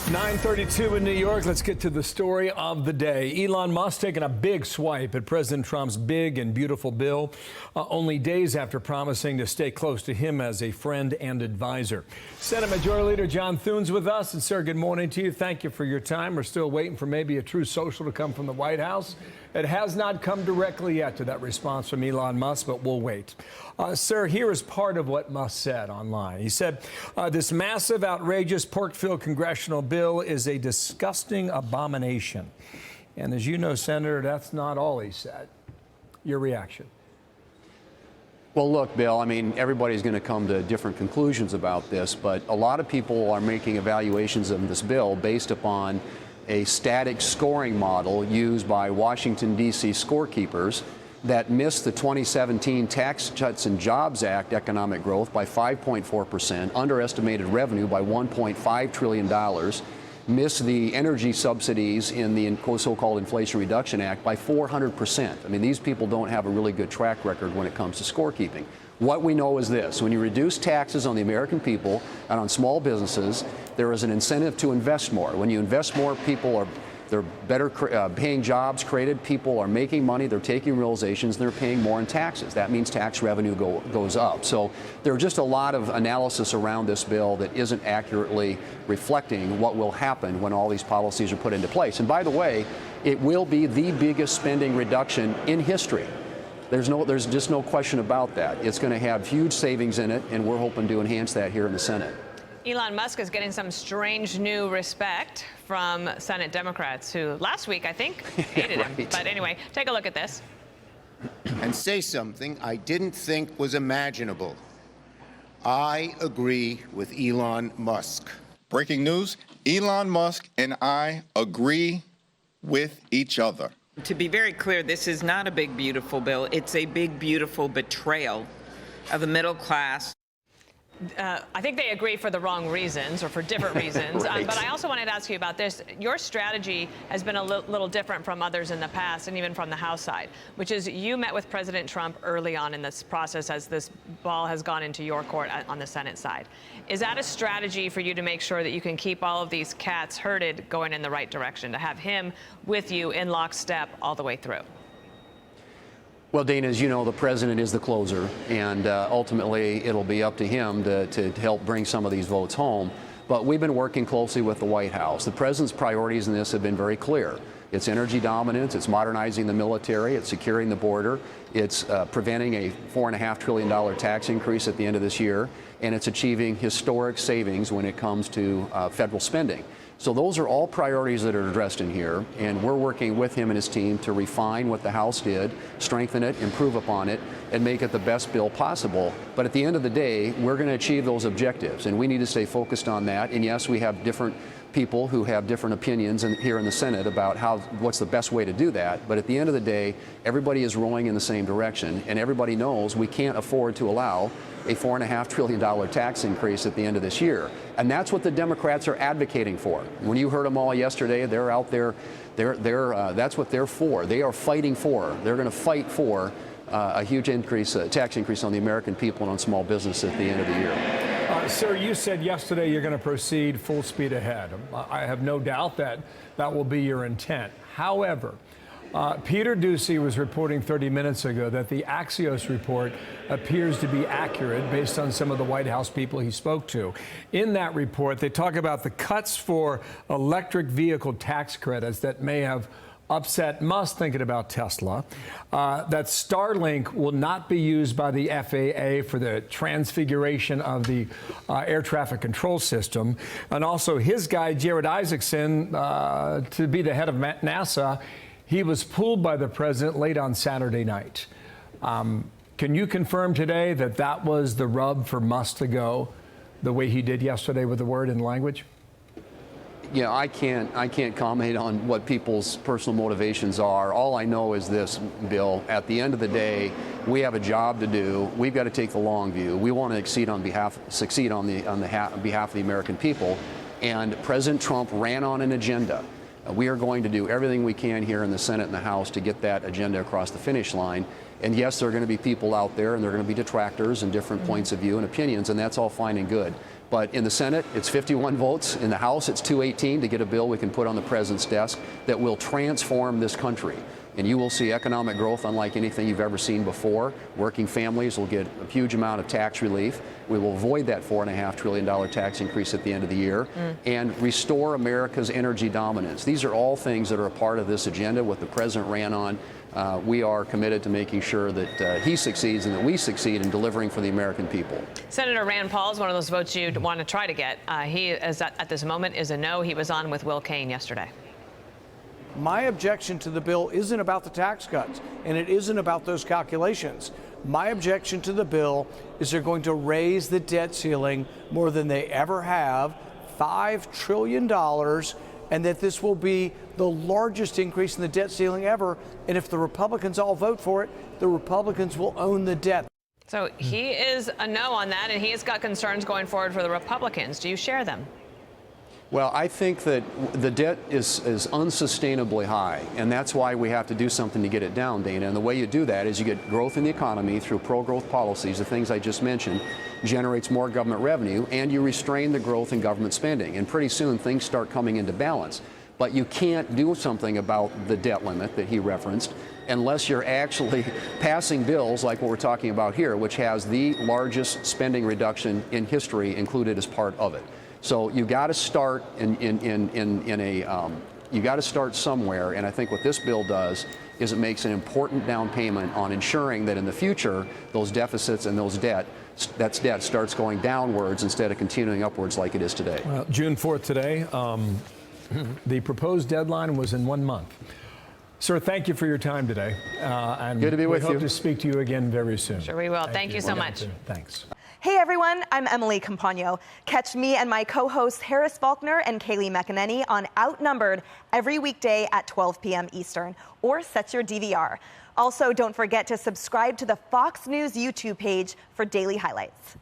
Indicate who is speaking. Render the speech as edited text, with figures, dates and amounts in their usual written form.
Speaker 1: 9:32 in New York. Let's get to the story of the day. Elon Musk taking a big swipe at President Trump's big and beautiful bill, only days after promising to stay close to him as a friend and advisor. Senate Majority Leader John Thune's with us. And, sir, good morning to you. Thank you for your time. We're still waiting for maybe a true social to come from the White House. It has not come directly yet to that response from Elon Musk, but we'll wait. Sir, here is part of what Musk said online. He said, this massive, outrageous, pork-filled congressional bill is a disgusting abomination. And as you know, Senator, that's not all he said. Your reaction?
Speaker 2: Well, look, Bill, I mean, everybody's going to come to different conclusions about this, but a lot of people are making evaluations of this bill based upon a static scoring model used by Washington, D.C. scorekeepers that missed the 2017 Tax Cuts and Jobs Act economic growth by 5.4%, underestimated revenue by $1.5 trillion, missed the energy subsidies in the so-called Inflation Reduction Act by 400%. I mean, these people don't have a really good track record when it comes to scorekeeping. What we know is this: when you reduce taxes on the American people and on small businesses, there is an incentive to invest more. When you invest more, they're better paying jobs created, people are making money, they're taking realizations, they're paying more in taxes. That means tax revenue goes up. So there are just a lot of analysis around this bill that isn't accurately reflecting what will happen when all these policies are put into place. And by the way, it will be the biggest spending reduction in history. There's just no question about that. It's going to have huge savings in it, and we're hoping to enhance that here in the Senate.
Speaker 3: Elon Musk is getting some strange new respect from Senate Democrats who last week, I think, hated him. But anyway, take a look at this.
Speaker 4: And say something I didn't think was imaginable. I agree with Elon Musk.
Speaker 5: Breaking news, Elon Musk and I agree with each other.
Speaker 6: To be very clear, this is not a big, beautiful bill. It's a big, beautiful betrayal of the middle class.
Speaker 3: I think they agree for the wrong reasons, or for different reasons.
Speaker 2: Right.
Speaker 3: But I also wanted to ask you about this. Your strategy has been a little different from others in the past, and even from the House side, which is you met with President Trump early on in this process as this ball has gone into your court on the Senate side. Is that a strategy for you to make sure that you can keep all of these cats herded going in the right direction, to have him with you in lockstep all the way through?
Speaker 2: Well, Dana, as you know, the president is the closer, and ultimately it'll be up to him to help bring some of these votes home. But we've been working closely with the White House. The president's priorities in this have been very clear. It's energy dominance, it's modernizing the military, it's securing the border, it's preventing a $4.5 trillion tax increase at the end of this year, and it's achieving historic savings when it comes to federal spending. So those are all priorities that are addressed in here, and we're working with him and his team to refine what the House did, strengthen it, improve upon it, and make it the best bill possible. But at the end of the day, we're going to achieve those objectives, and we need to stay focused on that. And yes, we have different people who have different opinions here in the Senate about what's the best way to do that. But at the end of the day, everybody is rowing in the same direction, and everybody knows we can't afford to allow a $4.5 trillion tax increase at the end of this year. And that's what the Democrats are advocating for. When you heard them all yesterday, they're out there, that's what they're for. They are fighting for, they're going to fight for a huge increase, tax increase on the American people and on small business at the end of the year.
Speaker 1: Sir, you said yesterday you're going to proceed full speed ahead. I have no doubt that that will be your intent. However, Peter Doocy was reporting 30 minutes ago that the Axios report appears to be accurate based on some of the White House people he spoke to. In that report, they talk about the cuts for electric vehicle tax credits that may have upset Musk thinking about Tesla, that Starlink will not be used by the FAA for the transfiguration of the air traffic control system, and also his guy, Jared Isaacson, to be the head of NASA. He was pulled by the president late on Saturday night. Can you confirm today that that was the rub for Musk to go the way he did yesterday with the word and language?
Speaker 2: Yeah, I can't comment on what people's personal motivations are. All I know is this, Bill. At the end of the day, we have a job to do. We've got to take the long view. We want to succeed on behalf of the American people. And President Trump ran on an agenda. We are going to do everything we can here in the Senate and the House to get that agenda across the finish line. And yes, there are going to be people out there, and there are going to be detractors and different points of view and opinions, and that's all fine and good. But in the Senate, it's 51 votes. In the House, it's 218 to get a bill we can put on the president's desk that will transform this country. And you will see economic growth unlike anything you've ever seen before. Working families will get a huge amount of tax relief. We will avoid that $4.5 trillion tax increase at the end of the year and restore America's energy dominance. These are all things that are a part of this agenda, what the president ran on. We are committed to making sure that he succeeds and that we succeed in delivering for the American people.
Speaker 3: Senator Rand Paul is one of those votes you'd want to try to get. He is at this moment is a no. He was on with Will Cain yesterday.
Speaker 7: My objection to the bill isn't about the tax cuts, and it isn't about those calculations. My objection to the bill is they're going to raise the debt ceiling more than they ever have, $5 trillion, and that this will be the largest increase in the debt ceiling ever. And if the Republicans all vote for it, the Republicans will own the debt.
Speaker 3: So he is a no on that, and he has got concerns going forward for the Republicans. Do you share them?
Speaker 2: Well, I think that the debt is unsustainably high, and that's why we have to do something to get it down, Dana. And the way you do that is you get growth in the economy through pro-growth policies, the things I just mentioned, generates more government revenue, and you restrain the growth in government spending. And pretty soon things start coming into balance. But you can't do something about the debt limit that he referenced unless you're actually passing bills like what we're talking about here, which has the largest spending reduction in history included as part of it. So you got to start you got to start somewhere, and I think what this bill does is it makes an important down payment on ensuring that in the future those deficits and those debt starts going downwards instead of continuing upwards like it is today.
Speaker 1: Well, June 4th today, the proposed deadline was in 1 month. Sir, thank you for your time today. And
Speaker 2: good to be with you.
Speaker 1: We hope to speak to you again very soon.
Speaker 3: Sure we will. Thank you so much.
Speaker 1: Thanks.
Speaker 8: Hey everyone, I'm Emily Campagno. Catch me and my co-hosts Harris Faulkner and Kaylee McEnany on Outnumbered every weekday at 12 p.m. Eastern, or set your DVR. Also, don't forget to subscribe to the Fox News YouTube page for daily highlights.